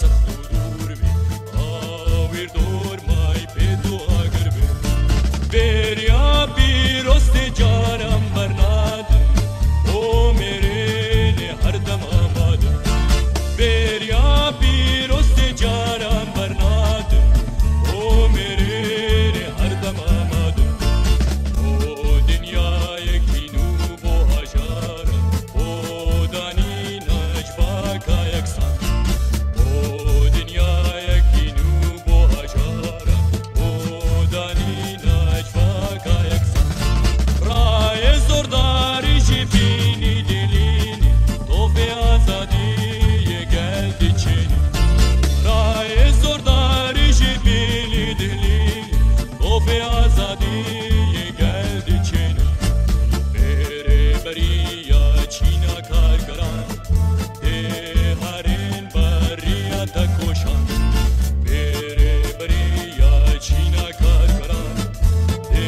دور بی آویر دور مای پیدو آگر بی بریا بیرست جانم برنادم او میره نه هر دم آمادم بریا بیرست جانم برنادم او میره نه هر دم آمادم او دنیای کینو بو هجارم او دانی نجبا کا یکسان او دنیای کینو بو هجارم او دانی نجبا کا یکسان رای زورداری جبینی دلینی تو به آزادی geldi çeni Raye zordari jibili dilini Tofe azadiye geldi çeni Bere beriya çina kargaran De harin beriya da koşan Bere beriya çina kargaran De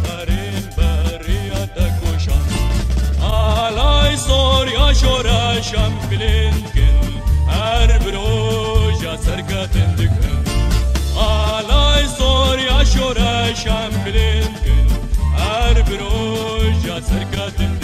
harin beriya da koşan Alay zor yaşoraşam bilinkin Her bir hoca serkatin dükün Alay zor yaşoraşam bilinkin Her bir hoca serkatin dükün